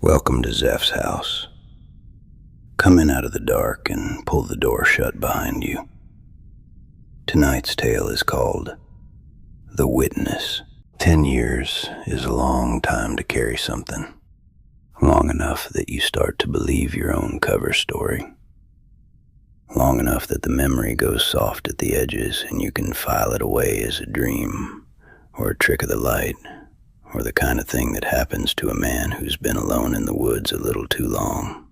Welcome to Zeph's house. Come in out of the dark and pull the door shut behind you. Tonight's tale is called The Witness. 10 years is a long time to carry something. Long enough that you start to believe your own cover story. Long enough that the memory goes soft at the edges and you can file it away as a dream, or a trick of the light, or the kind of thing that happens to a man who's been alone in the woods a little too long.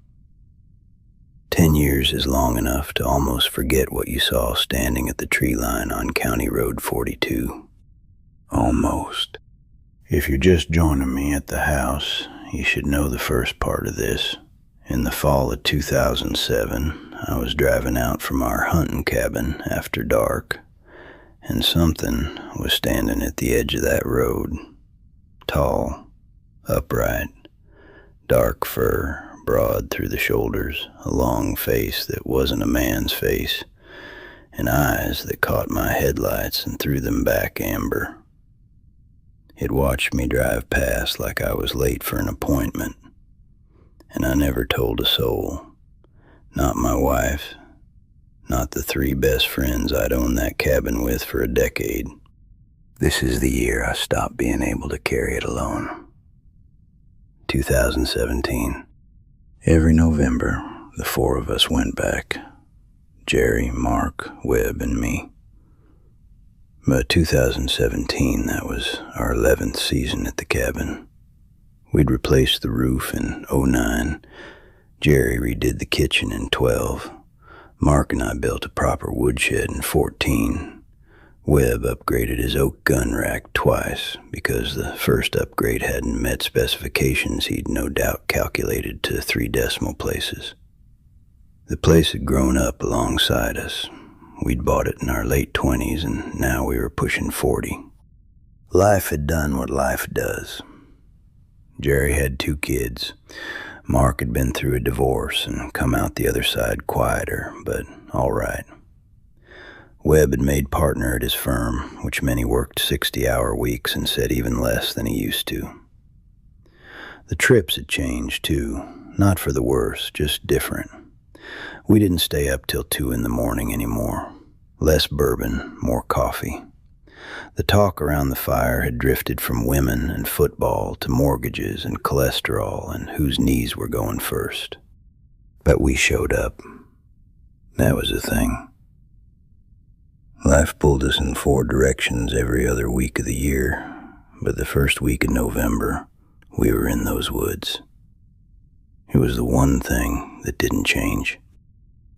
10 years is long enough to almost forget what you saw standing at the tree line on County Road 42. Almost. If you're just joining me at the house, you should know the first part of this. In the fall of 2007, I was driving out from our hunting cabin after dark, and something was standing at the edge of that road. Tall, upright, dark fur, broad through the shoulders, a long face that wasn't a man's face, and eyes that caught my headlights and threw them back amber. It watched me drive past like I was late for an appointment, and I never told a soul. Not my wife, not the 3 best friends I'd owned that cabin with for a decade. This is the year I stopped being able to carry it alone. 2017. Every November, the 4 of us went back. Jerry, Mark, Webb, and me. But 2017, that was our 11th season at the cabin. We'd replaced the roof in 09. Jerry redid the kitchen in 12. Mark and I built a proper woodshed in 14. Webb upgraded his oak gun rack twice because the first upgrade hadn't met specifications he'd no doubt calculated to 3 decimal places. The place had grown up alongside us. We'd bought it in our late 20s and now we were pushing 40. Life had done what life does. Jerry had 2 kids. Mark had been through a divorce and come out the other side quieter, but all right. Webb had made partner at his firm, which meant he worked 60-hour weeks and said even less than he used to. The trips had changed too, not for the worse, just different. We didn't stay up till 2 in the morning anymore. Less bourbon, more coffee. The talk around the fire had drifted from women and football to mortgages and cholesterol and whose knees were going first. But we showed up. That was the thing. Life pulled us in 4 directions every other week of the year, but the first week of November, we were in those woods. It was the one thing that didn't change,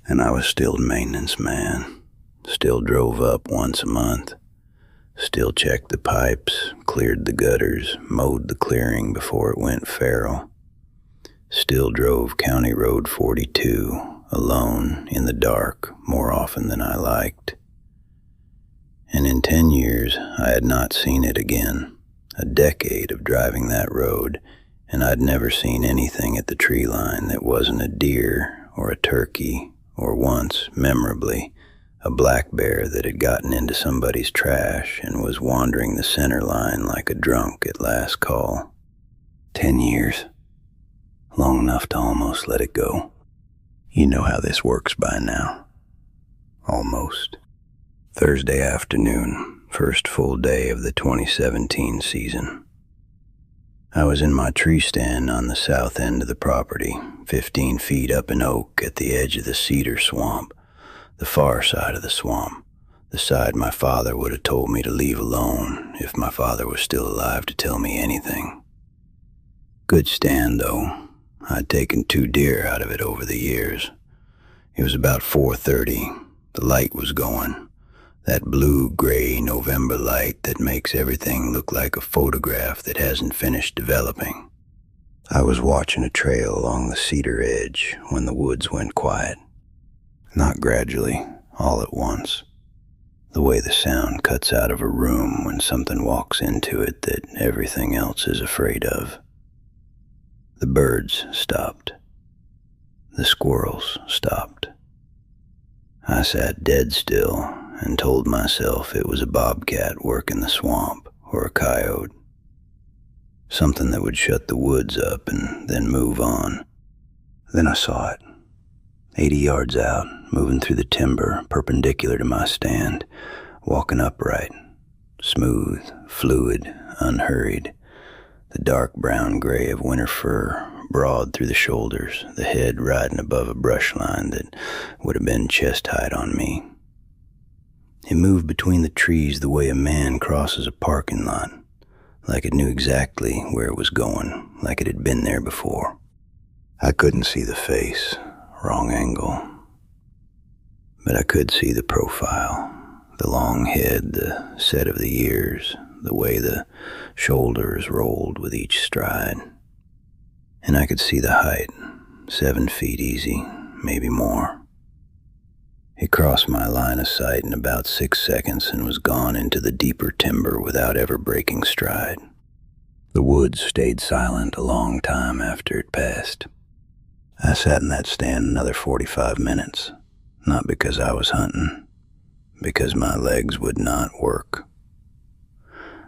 and I was still a maintenance man, still drove up once a month, still checked the pipes, cleared the gutters, mowed the clearing before it went feral, still drove County Road 42, alone, in the dark, more often than I liked. And in 10 years, I had not seen it again. A decade of driving that road, and I'd never seen anything at the tree line that wasn't a deer or a turkey, or once, memorably, a black bear that had gotten into somebody's trash and was wandering the center line like a drunk at last call. 10 years. Long enough to almost let it go. You know how this works by now. Almost. Thursday afternoon, first full day of the 2017 season. I was in my tree stand on the south end of the property, 15 feet up an oak at the edge of the cedar swamp, the far side of the swamp, the side my father would have told me to leave alone if my father was still alive to tell me anything. Good stand, though. I'd taken 2 deer out of it over the years. It was about 4:30. The light was going. That blue-gray November light that makes everything look like a photograph that hasn't finished developing. I was watching a trail along the cedar edge when the woods went quiet. Not gradually, all at once. The way the sound cuts out of a room when something walks into it that everything else is afraid of. The birds stopped. The squirrels stopped. I sat dead still and told myself it was a bobcat working the swamp or a coyote. Something that would shut the woods up and then move on. Then I saw it, 80 yards out, moving through the timber, perpendicular to my stand, walking upright, smooth, fluid, unhurried. The dark brown-gray of winter fur, broad through the shoulders, the head riding above a brush line that would have been chest-height on me. It moved between the trees the way a man crosses a parking lot, like it knew exactly where it was going, like it had been there before. I couldn't see the face, wrong angle, but I could see the profile, the long head, the set of the ears, the way the shoulders rolled with each stride. And I could see the height, 7 feet easy, maybe more. It crossed my line of sight in about 6 seconds and was gone into the deeper timber without ever breaking stride. The woods stayed silent a long time after it passed. I sat in that stand another 45 minutes, not because I was hunting, because my legs would not work.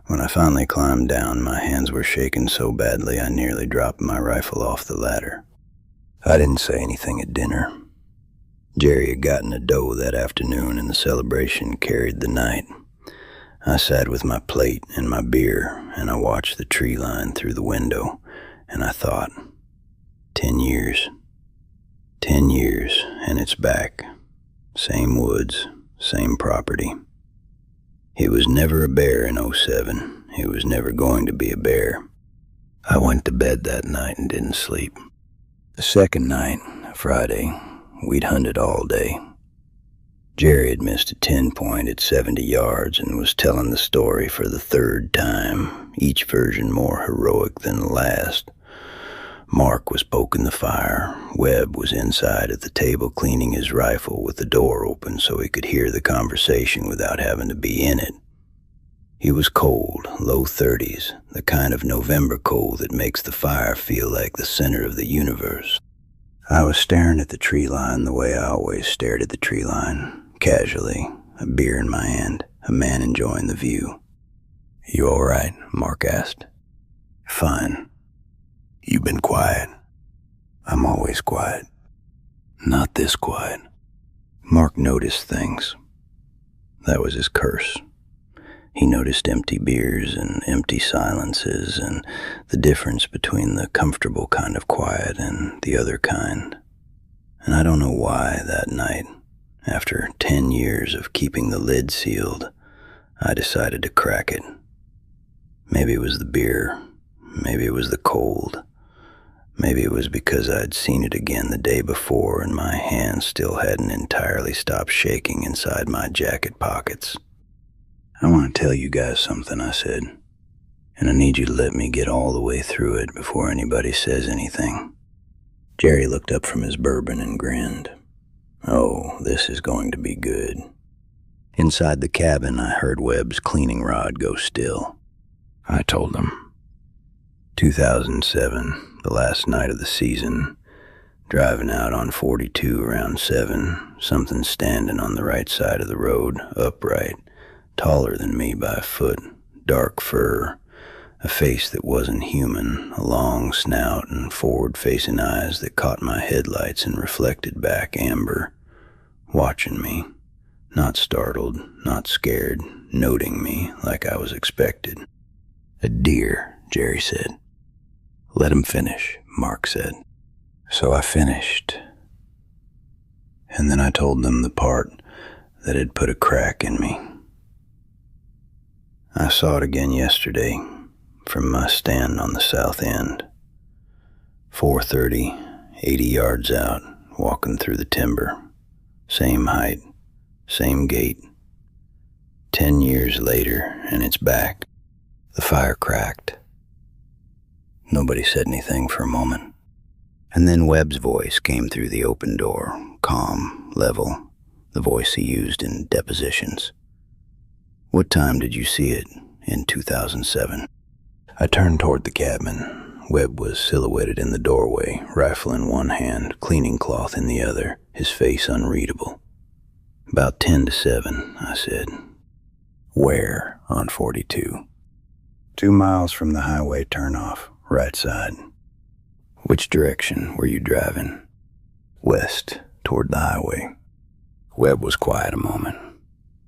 When I finally climbed down, my hands were shaking so badly I nearly dropped my rifle off the ladder. I didn't say anything at dinner. Jerry had gotten a doe that afternoon and the celebration carried the night. I sat with my plate and my beer and I watched the tree line through the window and I thought, 10 years. 10 years and it's back. Same woods, same property. It was never a bear in 07. It was never going to be a bear. I went to bed that night and didn't sleep. The second night, Friday, we'd hunted all day. Jerry had missed a 10-point at 70 yards and was telling the story for the third time, each version more heroic than the last. Mark was poking the fire. Webb was inside at the table cleaning his rifle with the door open so he could hear the conversation without having to be in it. He was cold, low 30s, the kind of November cold that makes the fire feel like the center of the universe. I was staring at the tree line the way I always stared at the tree line, casually, a beer in my hand, a man enjoying the view. "You all right?" Mark asked. "Fine. You've been quiet." "I'm always quiet." "Not this quiet." Mark noticed things. That was his curse. He noticed empty beers and empty silences and the difference between the comfortable kind of quiet and the other kind. And I don't know why that night, after 10 years of keeping the lid sealed, I decided to crack it. Maybe it was the beer. Maybe it was the cold. Maybe it was because I'd seen it again the day before and my hands still hadn't entirely stopped shaking inside my jacket pockets. "I want to tell you guys something," I said, "and I need you to let me get all the way through it before anybody says anything." Jerry looked up from his bourbon and grinned. "Oh, this is going to be good." Inside the cabin, I heard Webb's cleaning rod go still. I told him. 2007, the last night of the season, driving out on 42 around 7, something standing on the right side of the road, upright, taller than me by a foot, dark fur, a face that wasn't human, a long snout and forward-facing eyes that caught my headlights and reflected back amber, watching me, not startled, not scared, noting me like I was expected. "A deer," Jerry said. "Let him finish," Mark said. So I finished. And then I told them the part that had put a crack in me. I saw it again yesterday from my stand on the south end. 4:30, 80 yards out, walking through the timber. Same height, same gait. 10 years later, and it's back. The fire cracked. Nobody said anything for a moment. And then Webb's voice came through the open door, calm, level, the voice he used in depositions. "What time did you see it in 2007? I turned toward the cabin. Webb was silhouetted in the doorway, rifle in one hand, cleaning cloth in the other, his face unreadable. "About 10 to 7, I said. "Where on 42? 2 miles from the highway turnoff, right side. Which direction were you driving? West, toward the highway. Webb was quiet a moment.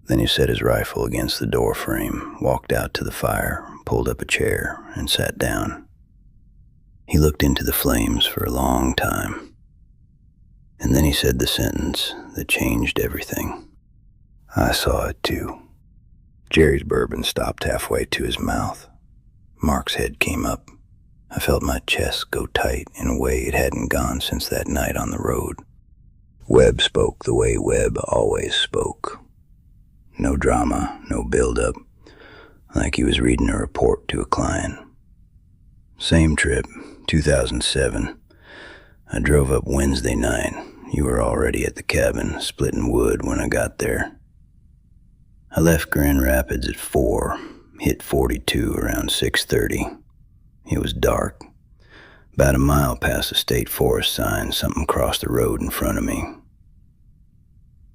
Then he set his rifle against the door frame, walked out to the fire, pulled up a chair, and sat down. He looked into the flames for a long time. And then he said the sentence that changed everything. I saw it too. Jerry's bourbon stopped halfway to his mouth. Mark's head came up. I felt my chest go tight in a way it hadn't gone since that night on the road. Webb spoke the way Webb always spoke. No drama, no build-up, like he was reading a report to a client. Same trip, 2007. I drove up Wednesday night. You were already at the cabin, splitting wood when I got there. I left Grand Rapids at 4, hit 42 around 6:30. It was dark. About a mile past a state forest sign, something crossed the road in front of me.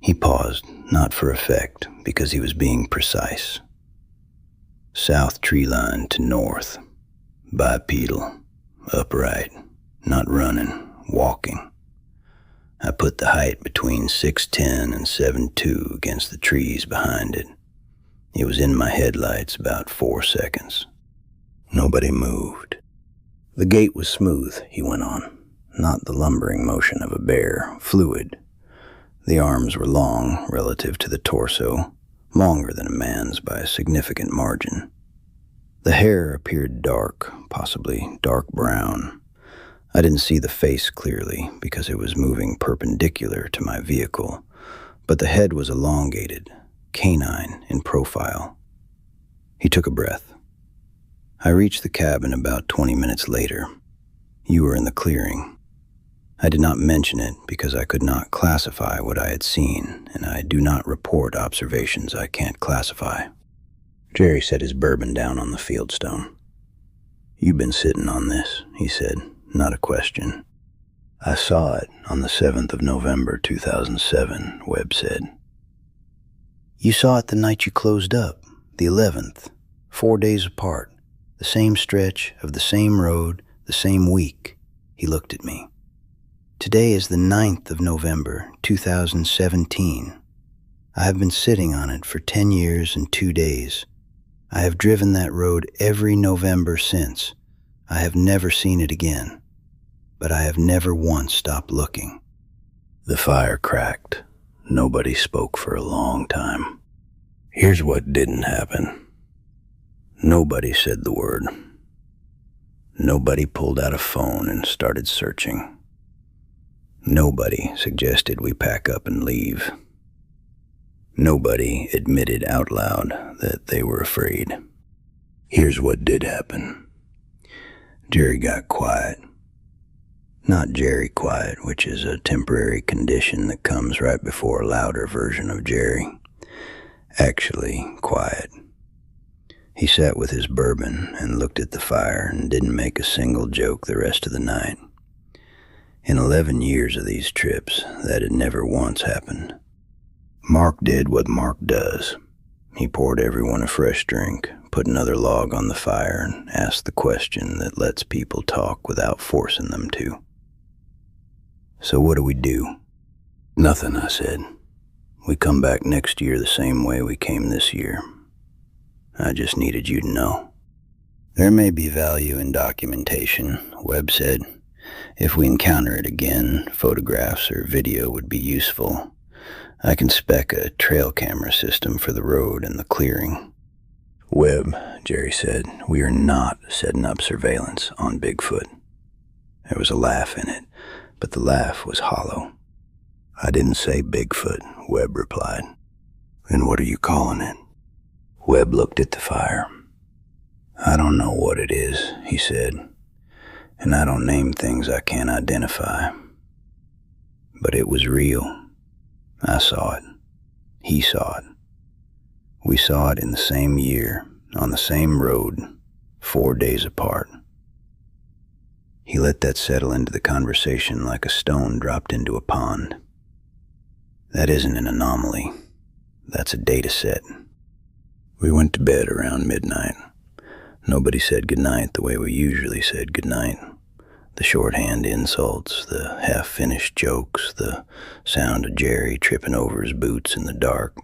He paused, not for effect, because he was being precise. South tree line to north, bipedal, upright, not running, walking. I put the height between 6'10" and 7'2" against the trees behind it. It was in my headlights about 4 seconds. Nobody moved. The gait was smooth, he went on, not the lumbering motion of a bear, fluid. The arms were long relative to the torso, longer than a man's by a significant margin. The hair appeared dark, possibly dark brown. I didn't see the face clearly because it was moving perpendicular to my vehicle, but the head was elongated, canine in profile. He took a breath. I reached the cabin about 20 minutes later. You were in the clearing. I did not mention it because I could not classify what I had seen, and I do not report observations I can't classify. Jerry set his bourbon down on the fieldstone. You've been sitting on this, he said, not a question. I saw it on the 7th of November, 2007, Webb said. You saw it the night you closed up, the 11th, 4 days apart, the same stretch of the same road, the same week. He looked at me. Today is the 9th of November, 2017. I have been sitting on it for 10 years and 2 days. I have driven that road every November since. I have never seen it again, but I have never once stopped looking. The fire cracked. Nobody spoke for a long time. Here's what didn't happen. Nobody said the word. Nobody pulled out a phone and started searching. Nobody suggested we pack up and leave. Nobody admitted out loud that they were afraid. Here's what did happen. Jerry got quiet. Not Jerry quiet, which is a temporary condition that comes right before a louder version of Jerry. Actually, quiet. He sat with his bourbon and looked at the fire and didn't make a single joke the rest of the night. In 11 years of these trips, that had never once happened. Mark did what Mark does. He poured everyone a fresh drink, put another log on the fire, and asked the question that lets people talk without forcing them to. So what do we do? Nothing, I said. We come back next year the same way we came this year. I just needed you to know. There may be value in documentation, Webb said. If we encounter it again, photographs or video would be useful. I can spec a trail camera system for the road and the clearing. Webb, Jerry said, we are not setting up surveillance on Bigfoot. There was a laugh in it, but the laugh was hollow. I didn't say Bigfoot, Webb replied. Then what are you calling it? Webb looked at the fire. I don't know what it is, he said, and I don't name things I can't identify. But it was real. I saw it. He saw it. We saw it in the same year, on the same road, 4 days apart. He let that settle into the conversation like a stone dropped into a pond. That isn't an anomaly. That's a data set. We went to bed around midnight. Nobody said goodnight the way we usually said goodnight. The shorthand insults, the half-finished jokes, the sound of Jerry tripping over his boots in the dark.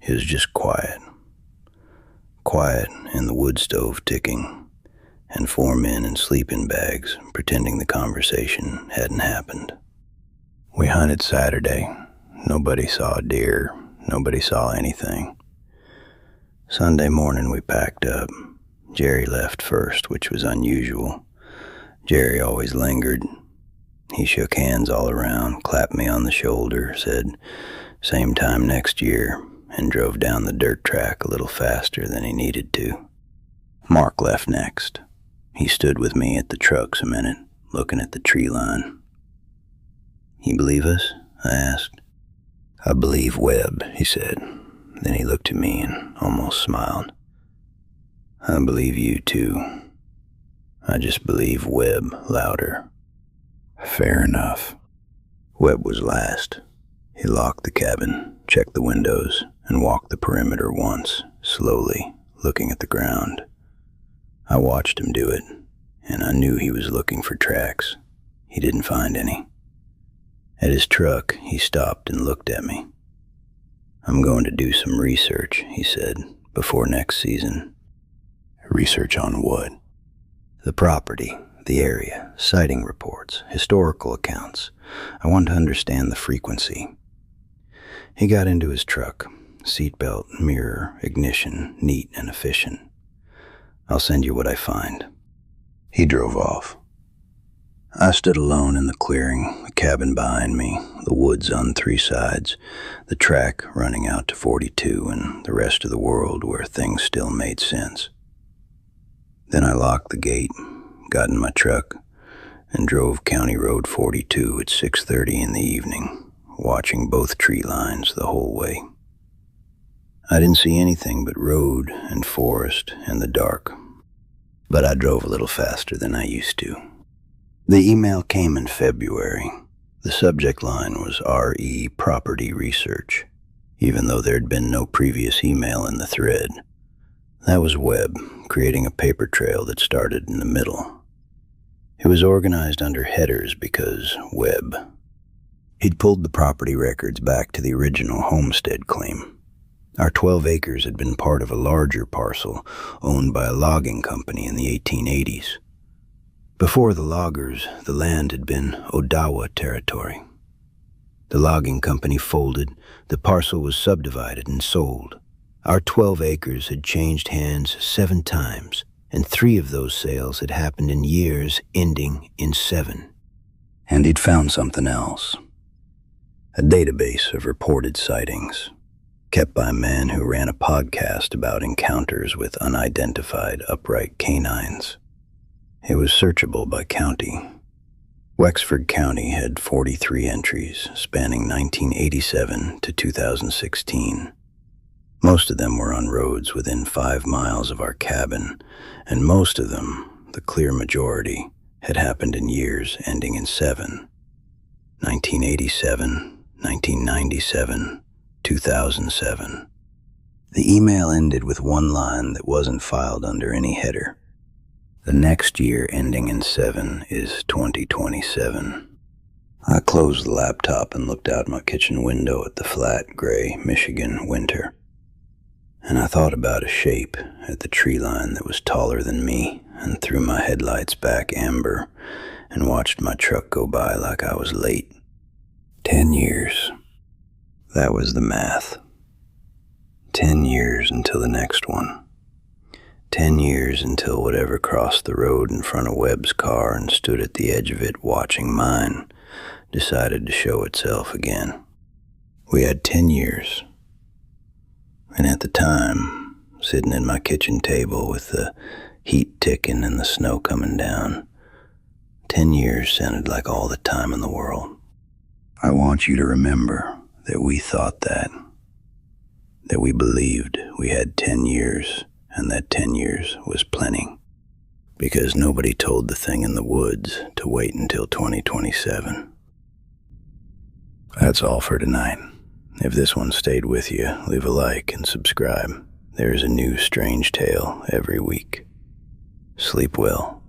It was just quiet. Quiet and the wood stove ticking, and 4 men in sleeping bags pretending the conversation hadn't happened. We hunted Saturday. Nobody saw a deer. Nobody saw anything. Sunday morning we packed up. Jerry left first, which was unusual. Jerry always lingered. He shook hands all around, clapped me on the shoulder, said, "Same time next year," and drove down the dirt track a little faster than he needed to. Mark left next. He stood with me at the trucks a minute, looking at the tree line. "You believe us?" I asked. "I believe Webb," he said. Then he looked at me and almost smiled. "I believe you too. I just believe Webb louder." Fair enough. Webb was last. He locked the cabin, checked the windows, and walked the perimeter once, slowly, looking at the ground. I watched him do it, and I knew he was looking for tracks. He didn't find any. At his truck, he stopped and looked at me. "I'm going to do some research," he said, "before next season." "Research on what?" "The property, the area, sighting reports, historical accounts. I want to understand the frequency." He got into his truck, seatbelt, mirror, ignition, neat and efficient. "I'll send you what I find." He drove off. I stood alone in the clearing, the cabin behind me, the woods on 3 sides, the track running out to 42, and the rest of the world where things still made sense. Then I locked the gate, got in my truck, and drove County Road 42 at 6:30 in the evening, watching both tree lines the whole way. I didn't see anything but road and forest and the dark, but I drove a little faster than I used to. The email came in February. The subject line was RE Property Research, even though there had been no previous email in the thread. That was Webb, creating a paper trail that started in the middle. It was organized under headers because Webb. He'd pulled the property records back to the original homestead claim. Our 12 acres had been part of a larger parcel owned by a logging company in the 1880s. Before the loggers, the land had been Odawa territory. The logging company folded, the parcel was subdivided and sold. Our 12 acres had changed hands 7 times, and 3 of those sales had happened in years ending in 7. And he'd found something else. A database of reported sightings, kept by a man who ran a podcast about encounters with unidentified upright canines. It was searchable by county. Wexford County had 43 entries spanning 1987 to 2016. Most of them were on roads within 5 miles of our cabin, and most of them, the clear majority, had happened in years ending in 7. 1987, 1997, 2007. The email ended with one line that wasn't filed under any header. The next year ending in 7 is 2027. I closed the laptop and looked out my kitchen window at the flat, gray Michigan winter. And I thought about a shape at the tree line that was taller than me and threw my headlights back amber and watched my truck go by like I was late. 10 years. That was the math. 10 years until the next one. 10 years until whatever crossed the road in front of Webb's car and stood at the edge of it watching mine decided to show itself again. We had 10 years. And at the time, sitting at my kitchen table with the heat ticking and the snow coming down, 10 years sounded like all the time in the world. I want you to remember that we thought that we believed we had 10 years and that 10 years was plenty, because nobody told the thing in the woods to wait until 2027. That's all for tonight. If this one stayed with you, leave a like and subscribe. There is a new strange tale every week. Sleep well,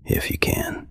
if you can.